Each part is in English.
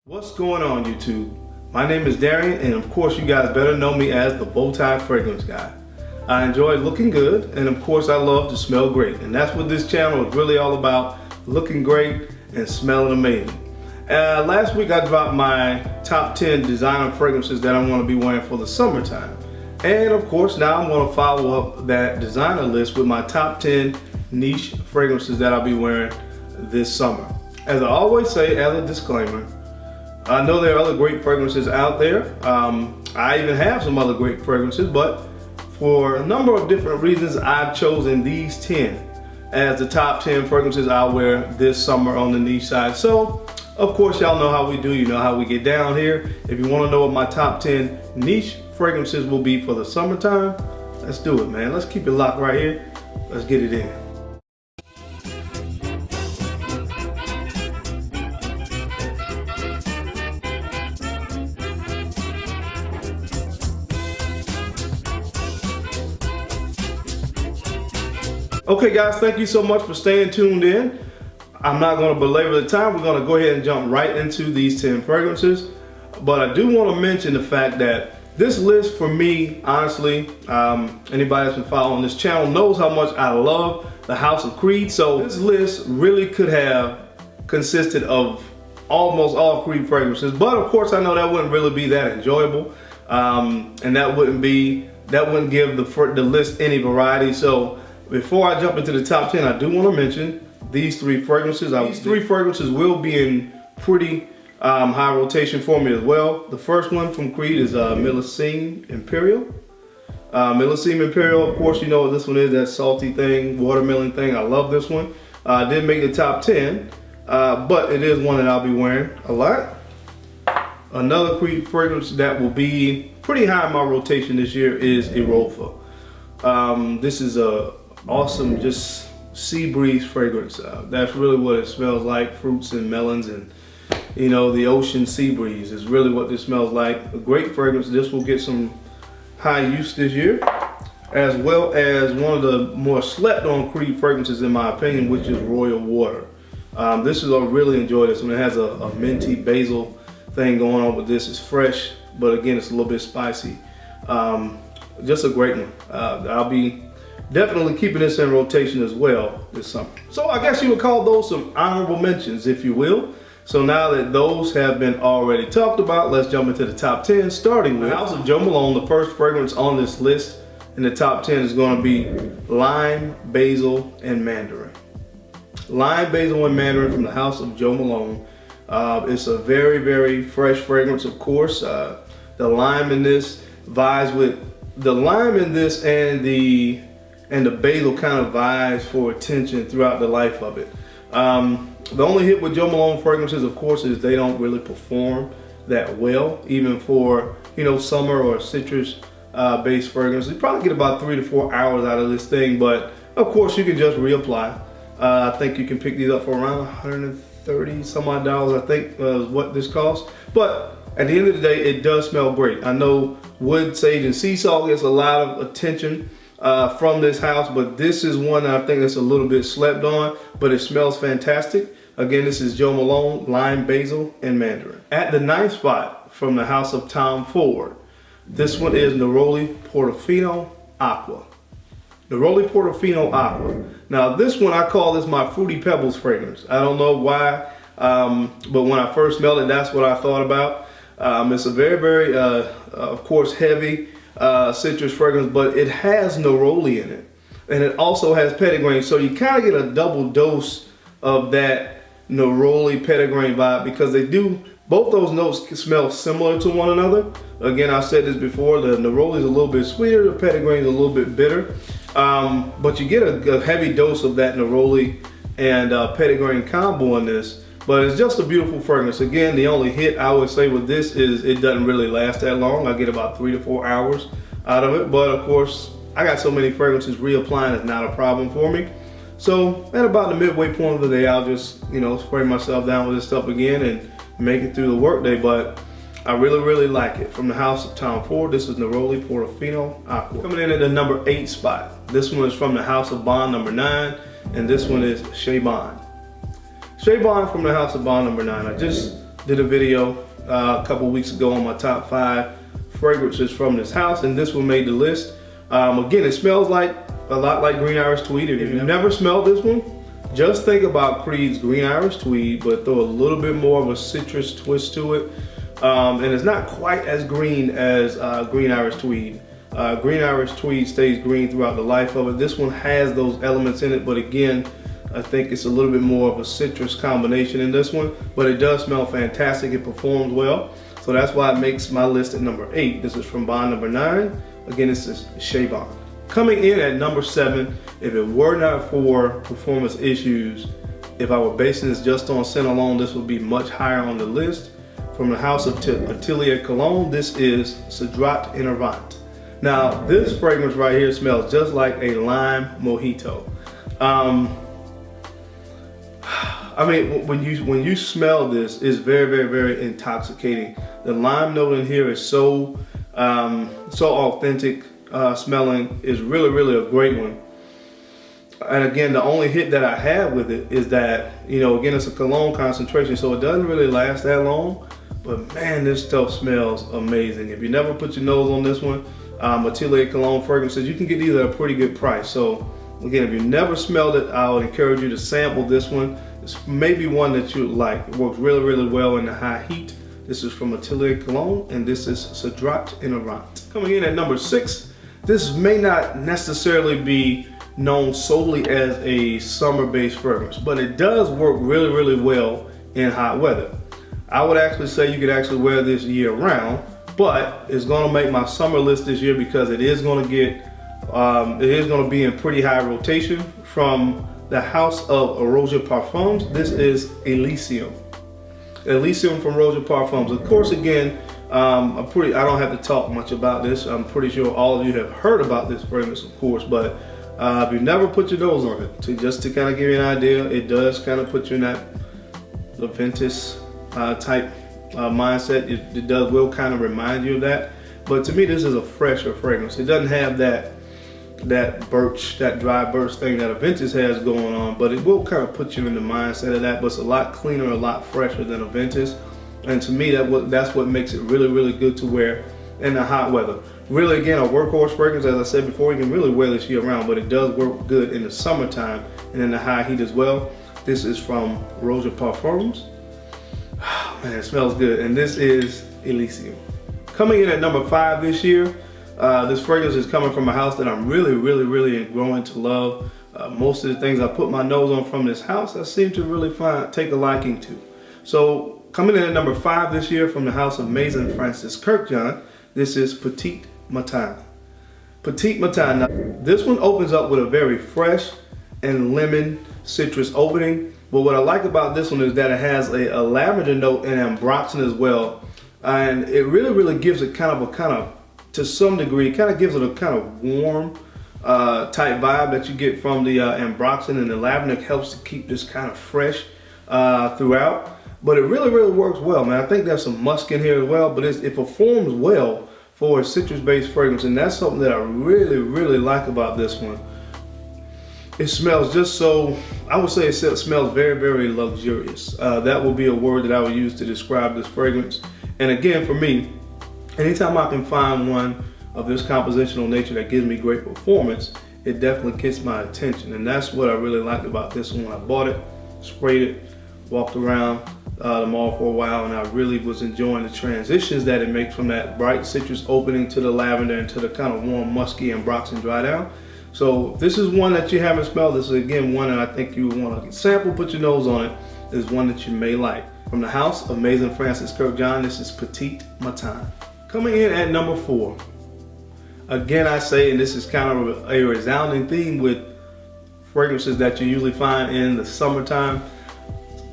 What's going on, YouTube? My name is Darian, and of course you guys better know me as the Bowtie Fragrance Guy. I enjoy looking good, and of course I love to smell great, and that's what this channel is really all about, looking great and smelling amazing. Last week I dropped my top 10 designer fragrances that I'm going to be wearing for the summertime. And of course now I'm going to follow up that designer list with my top 10 niche fragrances that I'll be wearing this summer. As I always say as a disclaimer, I know there are other great fragrances out there. I even have some other great fragrances, but for a number of different reasons, I've chosen these 10 as the top 10 fragrances I'll wear this summer on the niche side. So, of course, y'all know how we do. You know how we get down here. If you want to know what my top 10 niche fragrances will be for the summertime, let's do it, man. Let's keep it locked right here. Let's get it in. Okay guys, thank you so much for staying tuned in. I'm not going to belabor the time. We're going to go ahead and jump right into these 10 fragrances. But I do want to mention the fact that this list for me, honestly, anybody that's been following this channel knows how much I love the House of Creed. So this list really could have consisted of almost all Creed fragrances. But of course I know that wouldn't really be that enjoyable. And that wouldn't give the list any variety. So before I jump into the top 10, I do want to mention these 3 fragrances. These 3 fragrances will be in pretty high rotation for me as well. The first one from Creed is MILLESIME Imperial. MILLESIME Imperial, of course, you know what this one is, that salty thing, watermelon thing. I love this one. Didn't make the top 10, but it is one that I'll be wearing a lot. Another Creed fragrance that will be pretty high in my rotation this year is ROJA. This is a awesome, just sea breeze fragrance. That's really what it smells like. Fruits and melons and, you know, the ocean sea breeze is really what this smells like. A great fragrance. This will get some high use this year, as well as one of the more slept on Creed fragrances in my opinion, which is Royal Water. I really enjoy this one. It has a minty basil thing going on with this. It's fresh, but again, it's a little bit spicy. Just a great one. I'll be definitely keeping this in rotation as well this summer. So I guess you would call those some honorable mentions, if you will. So now that those have been already talked about, let's jump into the top 10, starting with House of Jo Malone. The first fragrance on this list in the top 10 is going to be Lime, Basil, and Mandarin. Lime, Basil, and Mandarin from the House of Jo Malone. It's a very, very fresh fragrance, of course. The lime in this vies with the lime in this, and the basil kind of vies for attention throughout the life of it. The only hit with Jo Malone fragrances, of course, is they don't really perform that well, even for, you know, summer or citrus based fragrances. You probably get about 3 to 4 hours out of this thing, but of course you can just reapply. I think you can pick these up for around 130 some odd dollars, I think is what this costs. But at the end of the day, it does smell great. I know wood, sage, and sea salt gets a lot of attention from this house, but this is one that I think that's a little bit slept on, but it smells fantastic. Again, this is Jo Malone, Lime, Basil, and Mandarin. At the 9th spot from the House of Tom Ford, this one is Neroli Portofino Aqua. Neroli Portofino Aqua. Now this one, I call this my Fruity Pebbles fragrance. I don't know why, but when I first smelled it, that's what I thought about. It's a very, very, of course, heavy citrus fragrance, but it has neroli in it, and it also has petitgrain, so you kind of get a double dose of that neroli petitgrain vibe, because both those notes smell similar to one another. Again, I've said this before, the neroli is a little bit sweeter, the petitgrain is a little bit bitter, but you get a heavy dose of that neroli and petitgrain combo in this. But it's just a beautiful fragrance. Again, the only hit I would say with this is it doesn't really last that long. I get about 3 to 4 hours out of it. But of course, I got so many fragrances, reapplying is not a problem for me. So at about the midway point of the day, I'll just, you know, spray myself down with this stuff again and make it through the workday. But I really, really like it. From the House of Tom Ford, this is Neroli Portofino Aqua. Coming in at the number 8 spot. This one is from the House of Bond, number 9. And this one is Chez Bond. Chez Bond from the House of Bond, number 9. I just did a video a couple weeks ago on my top 5 fragrances from this house, and this one made the list. Again, it smells like a lot like Green Irish Tweed. If you've never smelled this one, just think about Creed's Green Irish Tweed, but throw a little bit more of a citrus twist to it. And it's not quite as green as Green Irish Tweed. Green Irish Tweed stays green throughout the life of it. This one has those elements in it, but again, I think it's a little bit more of a citrus combination in this one, but it does smell fantastic. It performs well. So that's why it makes my list at number 8. This is from bond number 9. Again, this is Shea Bond. Coming in at number 7, if it were not for performance issues, if I were basing this just on scent alone, this would be much higher on the list. From the house of Atelier Cologne, this is CEDRAT ENIRVANT. Now, this fragrance right here smells just like a lime mojito. I mean, when you smell this, it's very intoxicating. The lime note in here is so authentic smelling. Is really a great one. And again, the only hit that I have with it is that, you know, again, it's a cologne concentration, so it doesn't really last that long. But man, this stuff smells amazing. If you never put your nose on this one, Atelier Cologne fragrances, you can get these at a pretty good price. So again, if you never smelled it, I would encourage you to sample this one. It's maybe one that you would like. It works really well in the high heat. This is from Atelier Cologne, and this is CEDRAT ENIRVANT. Coming in at number 6, this may not necessarily be known solely as a summer-based fragrance, but it does work really well in hot weather. I would actually say you could actually wear this year round, but it's gonna make my summer list this year because it is gonna get, it is gonna be in pretty high rotation. From the house of ROJA Parfums, this is ELYSIUM. ELYSIUM from ROJA Parfums. Of course, again, I don't have to talk much about this. I'm pretty sure all of you have heard about this fragrance, of course, but if you've never put your nose on it, just to kind of give you an idea, it does kind of put you in that Leventis type mindset. It will kind of remind you of that. But to me, this is a fresher fragrance. It doesn't have that birch, that dry birch thing that Aventus has going on, but it will kind of put you in the mindset of that. But it's a lot cleaner, a lot fresher than Aventus. And to me, that's what makes it really good to wear in the hot weather. Really, again, a workhorse fragrance, as I said before, you can really wear this year round, but it does work good in the summertime and in the high heat as well. This is from ROJA Parfums. Man, it smells good. And this is ELYSIUM. Coming in at number 5 this year, this fragrance is coming from a house that I'm really growing to love. Most of the things I put my nose on from this house, I seem to really take a liking to. So coming in at number 5 this year from the house of MAISON Francis KURKDJIAN, this is PETIT MATIN. PETIT MATIN. Now, this one opens up with a very fresh and lemon citrus opening. But what I like about this one is that it has a lavender note and ambroxan as well. And it really gives it to some degree, kind of gives it a kind of warm type vibe that you get from the ambroxan, and the lavender helps to keep this kind of fresh throughout. But it really works well, man. I think there's some musk in here as well, but it performs well for a citrus-based fragrance, and that's something that I really like about this one. It smells just so, I would say it smells very luxurious. That would be a word that I would use to describe this fragrance. And again, for me, anytime I can find one of this compositional nature that gives me great performance, it definitely gets my attention. And that's what I really liked about this one. When I bought it, sprayed it, walked around the mall for a while, and I really was enjoying the transitions that it makes from that bright citrus opening to the lavender and to the kind of warm musky ambroxan dry down. So if this is one that you haven't smelled, this is again one that I think you want to sample, put your nose on it. This is one that you may like. From the house of MAISON Francis KURKDJIAN, this is PETIT MATIN. Coming in at number 4. Again, I say, and this is kind of a resounding theme with fragrances that you usually find in the summertime.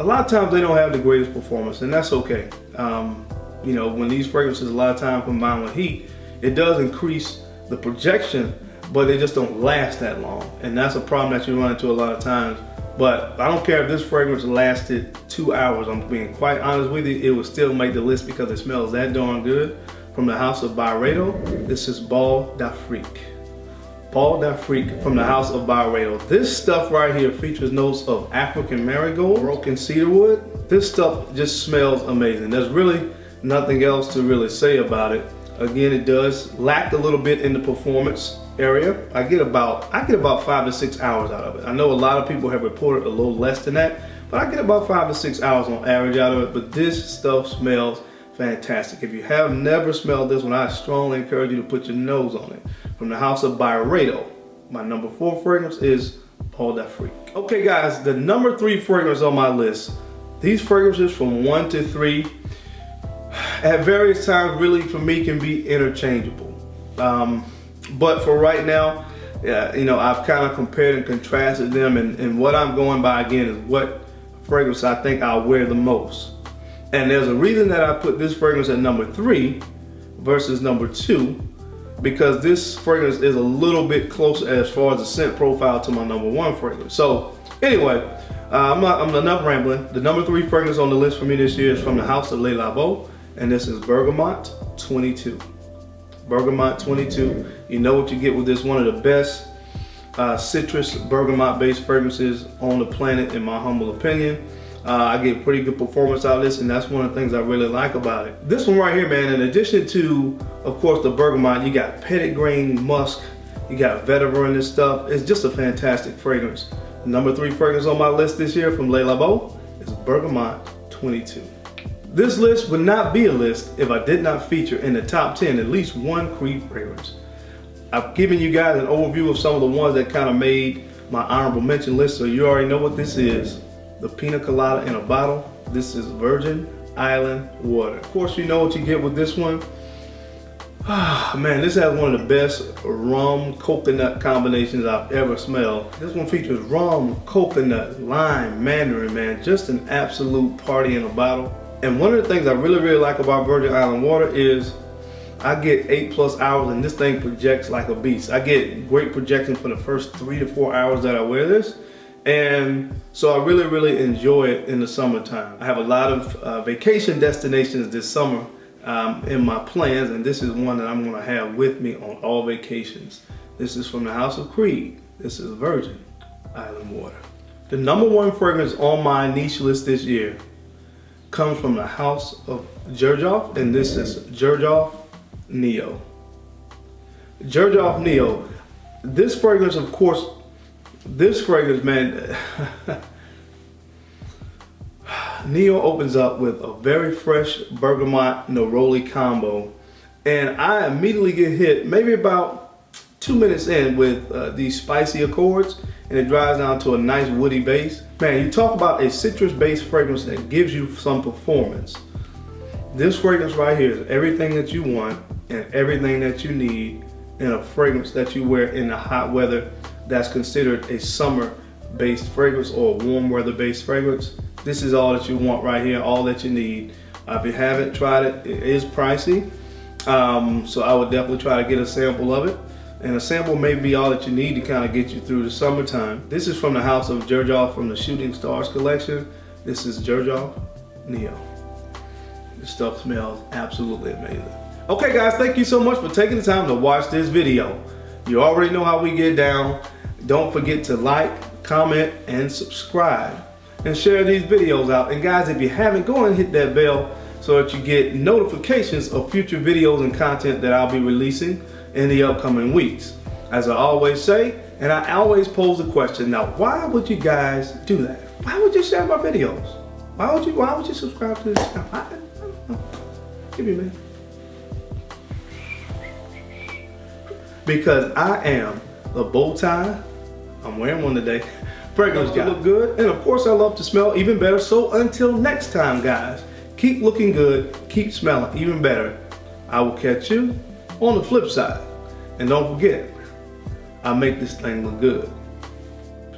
A lot of times they don't have the greatest performance, and that's okay. You know, when these fragrances a lot of times combine with heat, it does increase the projection, but they just don't last that long. And that's a problem that you run into a lot of times. But I don't care if this fragrance lasted 2 hours, I'm being quite honest with you, it would still make the list because it smells that darn good. From the house of Byredo, this is Bal d'Afrique. Bal d'Afrique from the house of Byredo. This stuff right here features notes of African marigold, broken cedarwood, This stuff just smells amazing. There's really nothing else to really say about it. Again, it does lack a little bit in the performance area. I get about 5 to 6 hours out of it. I know a lot of people have reported a little less than that, but I get about 5 to 6 hours on average out of it. But this stuff smells fantastic. If you have never smelled this one, I strongly encourage you to put your nose on it. From the house of Byredo, my number 4 fragrance is Paul Da Freak. Okay guys, the number 3 fragrance on my list. These fragrances from 1 to 3 at various times really for me can be interchangeable. But for right now, you know, I've kind of compared and contrasted them, and what I'm going by again is what fragrance I think I'll wear the most. And there's a reason that I put this fragrance at number 3 versus number 2, because this fragrance is a little bit closer as far as the scent profile to my number 1 fragrance. So anyway, I'm enough rambling. The number 3 fragrance on the list for me this year is from the house of LABO, and this is Bergamote 22. Bergamote 22. You know what you get with this, one of the best citrus bergamot based fragrances on the planet in my humble opinion. I get pretty good performance out of this, and that's one of the things I really like about it. This one right here, man, in addition to, of course, the bergamot, you got petitgrain musk, you got vetiver in this stuff. It's just a fantastic fragrance. The number 3 fragrance on my list this year from LABO is Bergamote 22. This list would not be a list if I did not feature in the top 10 at least one Creed fragrance. I've given you guys an overview of some of the ones that kind of made my honorable mention list, so you already know what this is. The Pina Colada in a bottle. This is Virgin Island water. Of course, you know what you get with this one. Man, this has one of the best rum coconut combinations I've ever smelled. This one features rum, coconut, lime, mandarin, man. Just an absolute party in a bottle. And one of the things I really like about Virgin Island water is I get 8+ hours and this thing projects like a beast. I get great projection for the first 3 to 4 hours that I wear this. And so I really enjoy it in the summertime. I have a lot of vacation destinations this summer in my plans, and this is one that I'm gonna have with me on all vacations. This is from the house of Creed. This is Virgin Island water. The number 1 fragrance on my niche list this year comes from the house of Xerjoff, and this is Xerjoff Neo. Xerjoff Neo. This fragrance, of course, this fragrance, man, Neo opens up with a very fresh bergamot neroli combo, and I immediately get hit maybe about 2 minutes in with these spicy accords, and it dries down to a nice woody base. Man, you talk about a citrus-based fragrance that gives you some performance. This fragrance right here is everything that you want and everything that you need in a fragrance that you wear in the hot weather that's considered a summer-based fragrance or a warm weather-based fragrance. This is all that you want right here, all that you need. If you haven't tried it, it is pricey. So I would definitely try to get a sample of it. And a sample may be all that you need to kind of get you through the summertime. This is from the house of Xerjoff from the Shooting Stars collection. This is Xerjoff Neo. This stuff smells absolutely amazing. Okay guys, thank you so much for taking the time to watch this video. You already know how we get down. Don't forget to like, comment, and subscribe. And share these videos out. And guys, if you haven't, go and hit that bell so that you get notifications of future videos and content that I'll be releasing in the upcoming weeks. As I always say, and I always pose the question, now why would you guys do that? Why would you share my videos? Why would you subscribe to this channel? I don't know. Give me a minute. Because I am the bow tie, I'm wearing one today, fragrance guy. Look good, and of course I love to smell even better. So until next time guys, keep looking good, keep smelling even better. I will catch you on the flip side. And don't forget, I make this thing look good.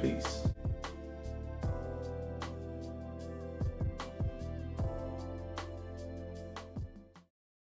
Peace.